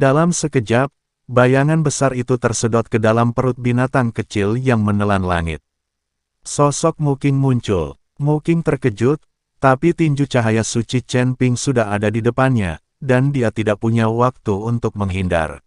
Dalam sekejap, bayangan besar itu tersedot ke dalam perut binatang kecil yang menelan langit. Sosok Mu Qing muncul. Mu Qing terkejut, tapi tinju cahaya suci Chen Ping sudah ada di depannya, dan dia tidak punya waktu untuk menghindar.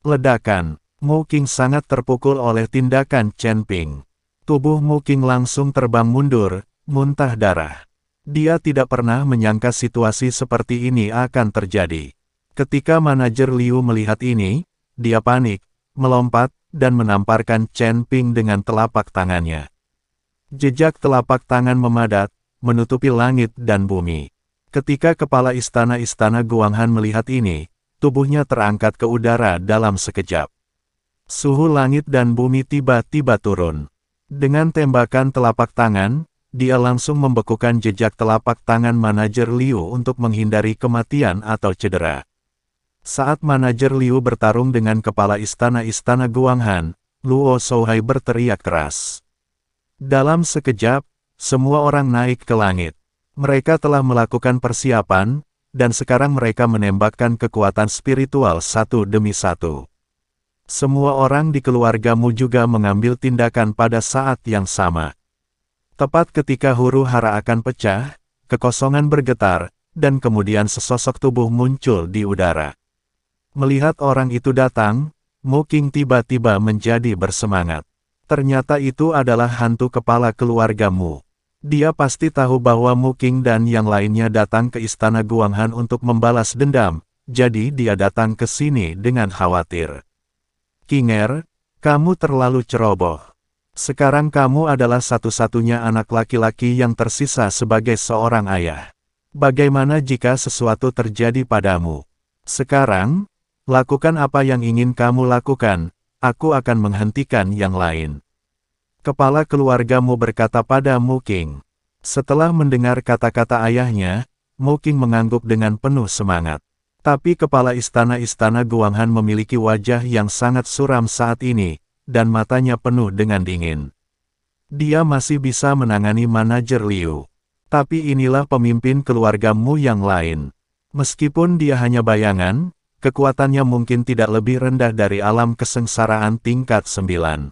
Ledakan. Mu Qing sangat terpukul oleh tindakan Chen Ping. Tubuh Mu Qing langsung terbang mundur, muntah darah. Dia tidak pernah menyangka situasi seperti ini akan terjadi. Ketika manajer Liu melihat ini, dia panik, melompat, dan menamparkan Chen Ping dengan telapak tangannya. Jejak telapak tangan memadat, menutupi langit dan bumi. Ketika kepala istana Guanghan melihat ini, tubuhnya terangkat ke udara dalam sekejap. Suhu langit dan bumi tiba-tiba turun. Dengan tembakan telapak tangan, dia langsung membekukan jejak telapak tangan manajer Liu untuk menghindari kematian atau cedera. Saat manajer Liu bertarung dengan kepala istana Guanghan, Luo Shouhai berteriak keras. Dalam sekejap, semua orang naik ke langit. Mereka telah melakukan persiapan, dan sekarang mereka menembakkan kekuatan spiritual satu demi satu. Semua orang di keluargamu juga mengambil tindakan pada saat yang sama. Tepat ketika huru hara akan pecah, kekosongan bergetar, dan kemudian sesosok tubuh muncul di udara. Melihat orang itu datang, Mu Qing tiba-tiba menjadi bersemangat. Ternyata itu adalah hantu kepala keluargamu. Dia pasti tahu bahwa Mu Qing dan yang lainnya datang ke istana Guanghan untuk membalas dendam, jadi dia datang ke sini dengan khawatir. Qinger, kamu terlalu ceroboh. Sekarang kamu adalah satu-satunya anak laki-laki yang tersisa sebagai seorang ayah. Bagaimana jika sesuatu terjadi padamu? Sekarang, lakukan apa yang ingin kamu lakukan. Aku akan menghentikan yang lain. Kepala keluargamu berkata pada Mu Qing. Setelah mendengar kata-kata ayahnya, Mu Qing mengangguk dengan penuh semangat. Tapi kepala istana Guanghan memiliki wajah yang sangat suram saat ini, dan matanya penuh dengan dingin. Dia masih bisa menangani manajer Liu. Tapi inilah pemimpin keluargamu yang lain. Meskipun dia hanya bayangan, kekuatannya mungkin tidak lebih rendah dari alam kesengsaraan tingkat 9.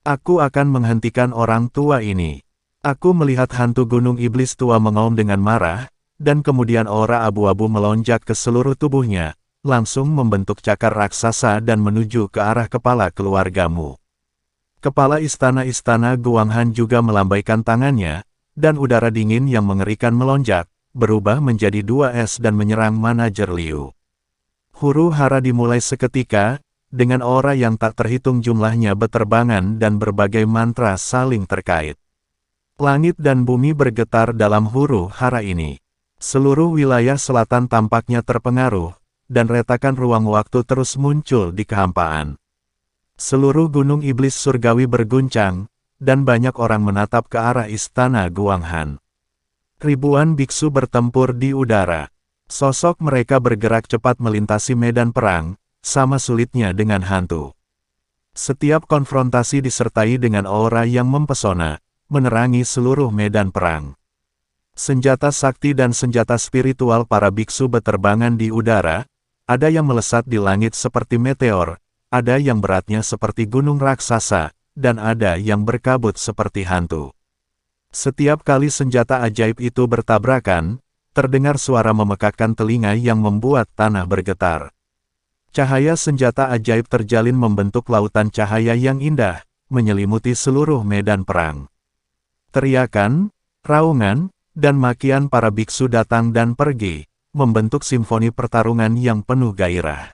Aku akan menghentikan orang tua ini. Aku melihat hantu gunung iblis tua mengaum dengan marah, dan kemudian aura abu-abu melonjak ke seluruh tubuhnya, langsung membentuk cakar raksasa dan menuju ke arah kepala keluargamu. Kepala istana Guanghan juga melambaikan tangannya, dan udara dingin yang mengerikan melonjak, berubah menjadi 2 es dan menyerang manajer Liu. Huru hara dimulai seketika, dengan aura yang tak terhitung jumlahnya beterbangan dan berbagai mantra saling terkait. Langit dan bumi bergetar dalam huru hara ini. Seluruh wilayah selatan tampaknya terpengaruh, dan retakan ruang waktu terus muncul di kehampaan. Seluruh gunung iblis surgawi berguncang, dan banyak orang menatap ke arah istana Guanghan. Ribuan biksu bertempur di udara. Sosok mereka bergerak cepat melintasi medan perang, sama sulitnya dengan hantu. Setiap konfrontasi disertai dengan aura yang mempesona, menerangi seluruh medan perang. Senjata sakti dan senjata spiritual para biksu beterbangan di udara, ada yang melesat di langit seperti meteor, ada yang beratnya seperti gunung raksasa, dan ada yang berkabut seperti hantu. Setiap kali senjata ajaib itu bertabrakan, terdengar suara memekakkan telinga yang membuat tanah bergetar. Cahaya senjata ajaib terjalin membentuk lautan cahaya yang indah, menyelimuti seluruh medan perang. Teriakan, raungan, dan makian para biksu datang dan pergi, membentuk simfoni pertarungan yang penuh gairah.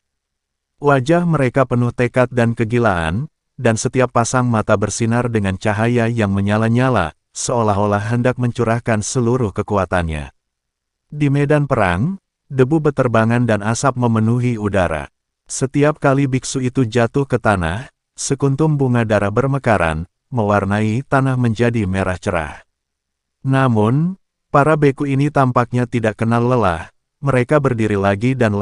Wajah mereka penuh tekad dan kegilaan, dan setiap pasang mata bersinar dengan cahaya yang menyala-nyala, seolah-olah hendak mencurahkan seluruh kekuatannya. Di medan perang, debu beterbangan dan asap memenuhi udara. Setiap kali biksu itu jatuh ke tanah, sekuntum bunga darah bermekaran, mewarnai tanah menjadi merah cerah. Namun, para beku ini tampaknya tidak kenal lelah, mereka berdiri lagi dan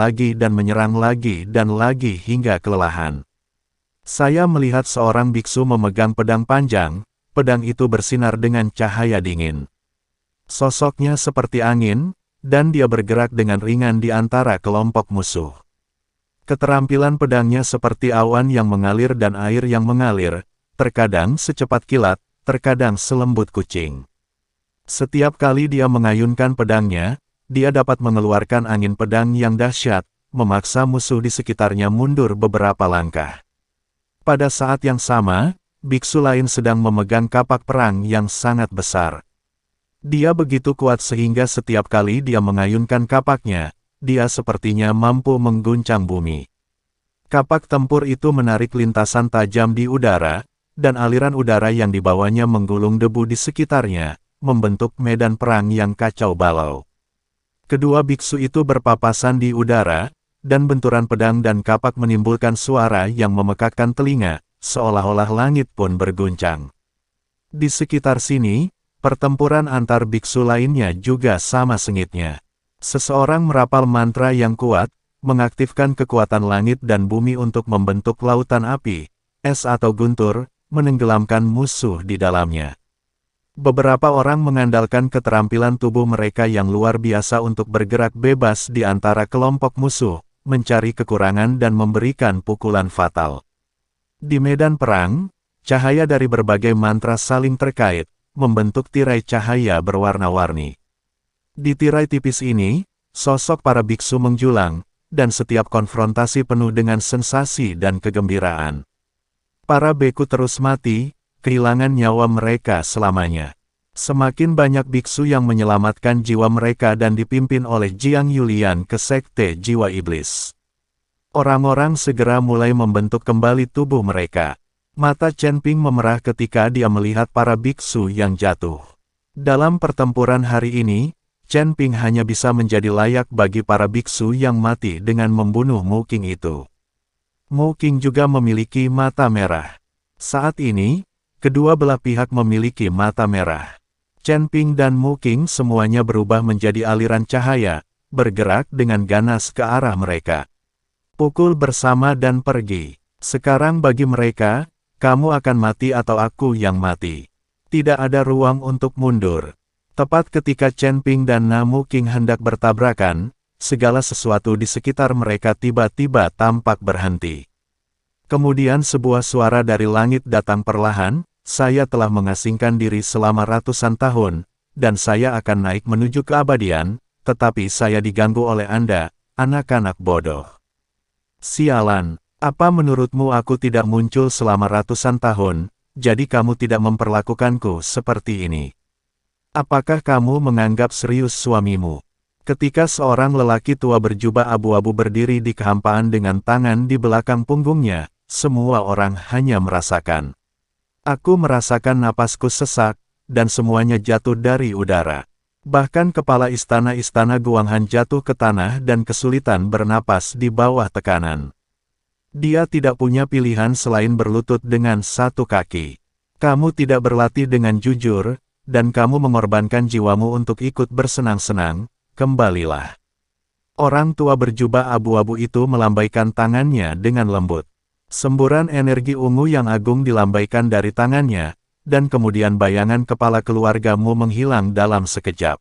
menyerang lagi dan lagi hingga kelelahan. Saya melihat seorang biksu memegang pedang panjang, pedang itu bersinar dengan cahaya dingin. Sosoknya seperti angin, dan dia bergerak dengan ringan di antara kelompok musuh. Keterampilan pedangnya seperti awan yang mengalir dan air yang mengalir, terkadang secepat kilat, terkadang selembut kucing. Setiap kali dia mengayunkan pedangnya, dia dapat mengeluarkan angin pedang yang dahsyat, memaksa musuh di sekitarnya mundur beberapa langkah. Pada saat yang sama, biksu lain sedang memegang kapak perang yang sangat besar. Dia begitu kuat sehingga setiap kali dia mengayunkan kapaknya, dia sepertinya mampu mengguncang bumi. Kapak tempur itu menarik lintasan tajam di udara, dan aliran udara yang dibawanya menggulung debu di sekitarnya, membentuk medan perang yang kacau balau. Kedua biksu itu berpapasan di udara, dan benturan pedang dan kapak menimbulkan suara yang memekakkan telinga, seolah-olah langit pun berguncang. Di sekitar sini, pertempuran antar biksu lainnya juga sama sengitnya. Seseorang merapal mantra yang kuat, mengaktifkan kekuatan langit dan bumi untuk membentuk lautan api, es atau guntur, menenggelamkan musuh di dalamnya. Beberapa orang mengandalkan keterampilan tubuh mereka yang luar biasa untuk bergerak bebas di antara kelompok musuh, mencari kekurangan dan memberikan pukulan fatal. Di medan perang, cahaya dari berbagai mantra saling terkait, membentuk tirai cahaya berwarna-warni. Di tirai tipis ini, sosok para biksu menjulang, dan setiap konfrontasi penuh dengan sensasi dan kegembiraan. Para beku terus mati, kehilangan nyawa mereka selamanya. Semakin banyak biksu yang menyelamatkan jiwa mereka dan dipimpin oleh Jiang Yulian ke sekte jiwa iblis. Orang-orang segera mulai membentuk kembali tubuh mereka. Mata Chen Ping memerah ketika dia melihat para biksu yang jatuh. Dalam pertempuran hari ini, Chen Ping hanya bisa menjadi layak bagi para biksu yang mati dengan membunuh Mu Qing itu. Mu Qing juga memiliki mata merah. Saat ini, kedua belah pihak memiliki mata merah. Chen Ping dan Mu Qing semuanya berubah menjadi aliran cahaya, bergerak dengan ganas ke arah mereka. Pukul bersama dan pergi. Sekarang bagi mereka, kamu akan mati atau aku yang mati. Tidak ada ruang untuk mundur. Tepat ketika Chen Ping dan Mu Qing hendak bertabrakan, segala sesuatu di sekitar mereka tiba-tiba tampak berhenti. Kemudian sebuah suara dari langit datang perlahan, saya telah mengasingkan diri selama ratusan tahun, dan saya akan naik menuju keabadian, tetapi saya diganggu oleh Anda, anak-anak bodoh. Sialan, apa menurutmu aku tidak muncul selama ratusan tahun, jadi kamu tidak memperlakukanku seperti ini? Apakah kamu menganggap serius suamimu? Ketika seorang lelaki tua berjubah abu-abu berdiri di kehampaan dengan tangan di belakang punggungnya, semua orang hanya merasakan. Aku merasakan napasku sesak, dan semuanya jatuh dari udara. Bahkan kepala istana-istana Guanghan jatuh ke tanah dan kesulitan bernapas di bawah tekanan. Dia tidak punya pilihan selain berlutut dengan satu kaki. Kamu tidak berlatih dengan jujur, dan kamu mengorbankan jiwamu untuk ikut bersenang-senang, kembalilah. Orang tua berjubah abu-abu itu melambaikan tangannya dengan lembut. Semburan energi ungu yang agung dilambaikan dari tangannya, dan kemudian bayangan kepala keluargamu menghilang dalam sekejap.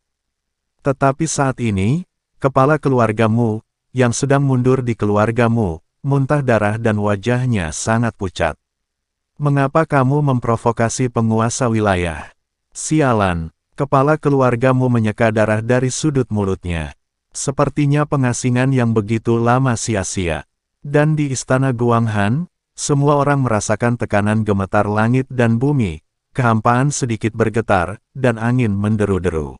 Tetapi saat ini, kepala keluargamu, yang sedang mundur di keluargamu, muntah darah dan wajahnya sangat pucat. Mengapa kamu memprovokasi penguasa wilayah? Sialan, kepala keluargamu menyeka darah dari sudut mulutnya. Sepertinya pengasingan yang begitu lama sia-sia. Dan di istana Guanghan, semua orang merasakan tekanan gemetar langit dan bumi, kehampaan sedikit bergetar, dan angin menderu-deru.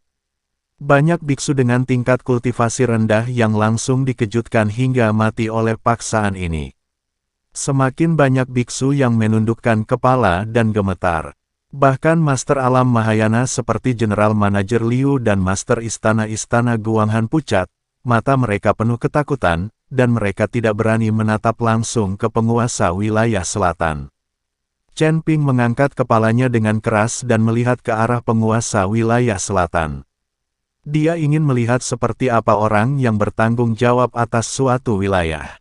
Banyak biksu dengan tingkat kultivasi rendah yang langsung dikejutkan hingga mati oleh paksaan ini. Semakin banyak biksu yang menundukkan kepala dan gemetar. Bahkan Master Alam Mahayana seperti General Manager Liu dan Master Istana-Istana Guanghan pucat, mata mereka penuh ketakutan, dan mereka tidak berani menatap langsung ke penguasa wilayah selatan. Chen Ping mengangkat kepalanya dengan keras dan melihat ke arah penguasa wilayah selatan. Dia ingin melihat seperti apa orang yang bertanggung jawab atas suatu wilayah.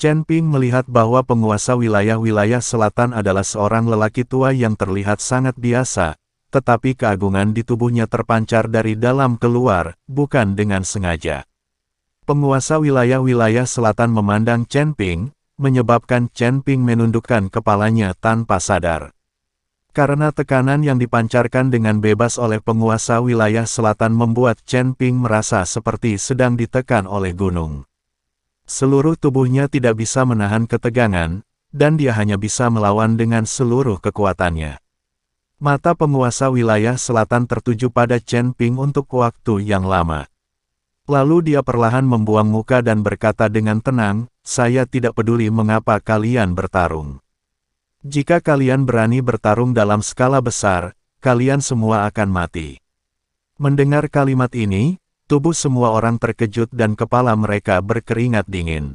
Chen Ping melihat bahwa penguasa wilayah-wilayah selatan adalah seorang lelaki tua yang terlihat sangat biasa, tetapi keagungan di tubuhnya terpancar dari dalam keluar, bukan dengan sengaja. Penguasa wilayah-wilayah selatan memandang Chen Ping, menyebabkan Chen Ping menundukkan kepalanya tanpa sadar. Karena tekanan yang dipancarkan dengan bebas oleh penguasa wilayah selatan membuat Chen Ping merasa seperti sedang ditekan oleh gunung. Seluruh tubuhnya tidak bisa menahan ketegangan, dan dia hanya bisa melawan dengan seluruh kekuatannya. Mata penguasa wilayah selatan tertuju pada Chen Ping untuk waktu yang lama. Lalu dia perlahan membuang muka dan berkata dengan tenang, "Saya tidak peduli mengapa kalian bertarung. Jika kalian berani bertarung dalam skala besar, kalian semua akan mati." Mendengar kalimat ini, tubuh semua orang terkejut dan kepala mereka berkeringat dingin.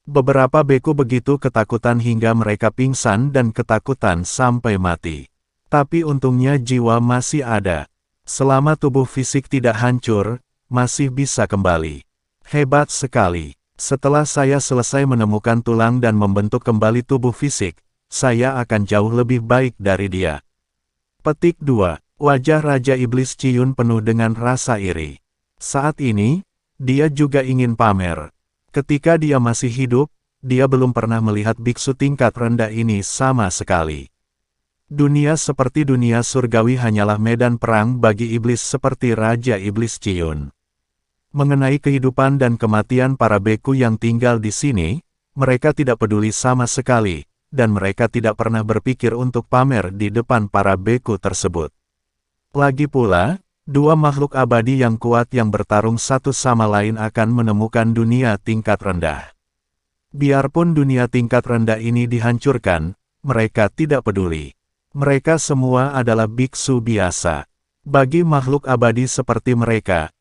Beberapa beku begitu ketakutan hingga mereka pingsan dan ketakutan sampai mati. Tapi untungnya jiwa masih ada. Selama tubuh fisik tidak hancur, masih bisa kembali. Hebat sekali. Setelah saya selesai menemukan tulang dan membentuk kembali tubuh fisik, saya akan jauh lebih baik dari dia. Petik 2. Wajah Raja Iblis Ciyun penuh dengan rasa iri. Saat ini, dia juga ingin pamer. Ketika dia masih hidup, dia belum pernah melihat biksu tingkat rendah ini sama sekali. Dunia seperti dunia surgawi hanyalah medan perang bagi iblis seperti Raja Iblis Ciyun. Mengenai kehidupan dan kematian para beku yang tinggal di sini, mereka tidak peduli sama sekali, dan mereka tidak pernah berpikir untuk pamer di depan para beku tersebut. Lagi pula, dua makhluk abadi yang kuat yang bertarung satu sama lain akan menemukan dunia tingkat rendah. Biarpun dunia tingkat rendah ini dihancurkan, mereka tidak peduli. Mereka semua adalah biksu biasa. Bagi makhluk abadi seperti mereka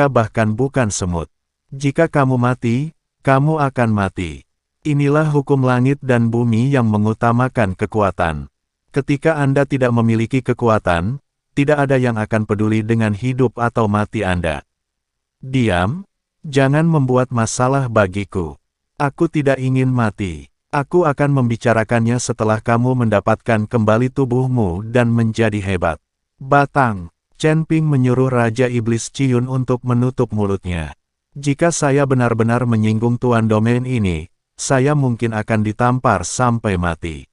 bahkan bukan semut. Jika kamu mati, kamu akan mati. Inilah hukum langit dan bumi yang mengutamakan kekuatan. Ketika Anda tidak memiliki kekuatan, tidak ada yang akan peduli dengan hidup atau mati Anda. Diam, jangan membuat masalah bagiku. Aku tidak ingin mati. Aku akan membicarakannya setelah kamu mendapatkan kembali tubuhmu dan menjadi hebat. Batang. Chen Ping menyuruh Raja Iblis Ciyun untuk menutup mulutnya. Jika saya benar-benar menyinggung Tuan Domain ini, saya mungkin akan ditampar sampai mati.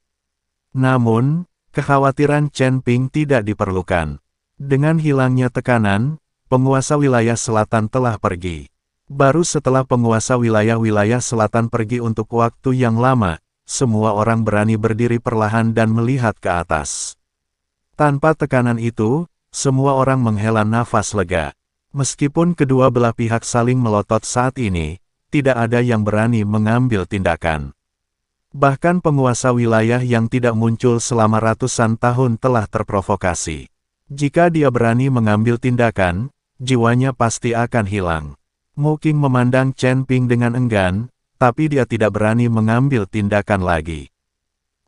Namun, kekhawatiran Chen Ping tidak diperlukan. Dengan hilangnya tekanan, penguasa wilayah selatan telah pergi. Baru setelah penguasa wilayah-wilayah selatan pergi untuk waktu yang lama, semua orang berani berdiri perlahan dan melihat ke atas. Tanpa tekanan itu, semua orang menghela nafas lega. Meskipun kedua belah pihak saling melotot saat ini, tidak ada yang berani mengambil tindakan. Bahkan penguasa wilayah yang tidak muncul selama ratusan tahun telah terprovokasi. Jika dia berani mengambil tindakan, jiwanya pasti akan hilang. Mu Qing memandang Chen Ping dengan enggan, tapi dia tidak berani mengambil tindakan lagi.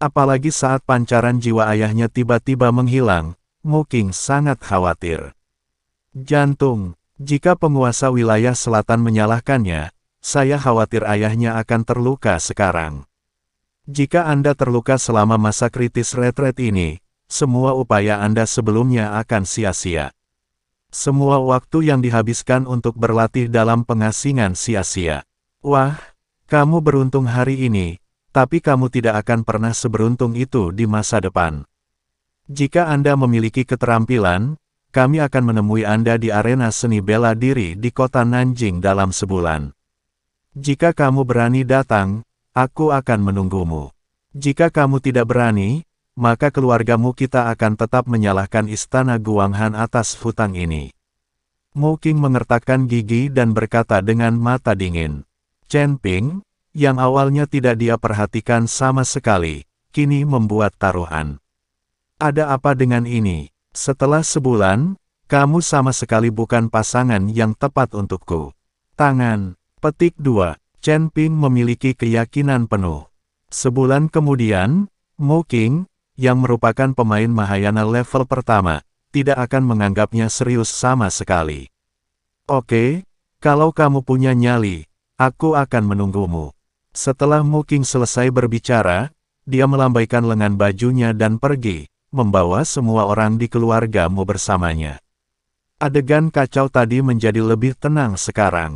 Apalagi saat pancaran jiwa ayahnya tiba-tiba menghilang, Mu Qing sangat khawatir. Jantung, jika penguasa wilayah selatan menyalahkannya, saya khawatir ayahnya akan terluka sekarang. Jika Anda terluka selama masa kritis retret ini, semua upaya Anda sebelumnya akan sia-sia. Semua waktu yang dihabiskan untuk berlatih dalam pengasingan sia-sia. Wah, kamu beruntung hari ini, tapi kamu tidak akan pernah seberuntung itu di masa depan. Jika Anda memiliki keterampilan, kami akan menemui Anda di arena seni bela diri di kota Nanjing dalam sebulan. Jika kamu berani datang, aku akan menunggumu. Jika kamu tidak berani, maka keluargamu kita akan tetap menyalahkan istana Guanghan atas hutang ini. Mu Qing mengertakkan gigi dan berkata dengan mata dingin. Chen Ping, yang awalnya tidak dia perhatikan sama sekali, kini membuat taruhan. Ada apa dengan ini? Setelah sebulan, kamu sama sekali bukan pasangan yang tepat untukku. Tangan. Petik 2. Chen Ping memiliki keyakinan penuh. Sebulan kemudian, Mu Qing, yang merupakan pemain Mahayana level pertama, tidak akan menganggapnya serius sama sekali. Oke, kalau kamu punya nyali, aku akan menunggumu. Setelah Mu Qing selesai berbicara, dia melambaikan lengan bajunya dan pergi, membawa semua orang di keluarga Mu bersamanya. Adegan kacau tadi menjadi lebih tenang sekarang.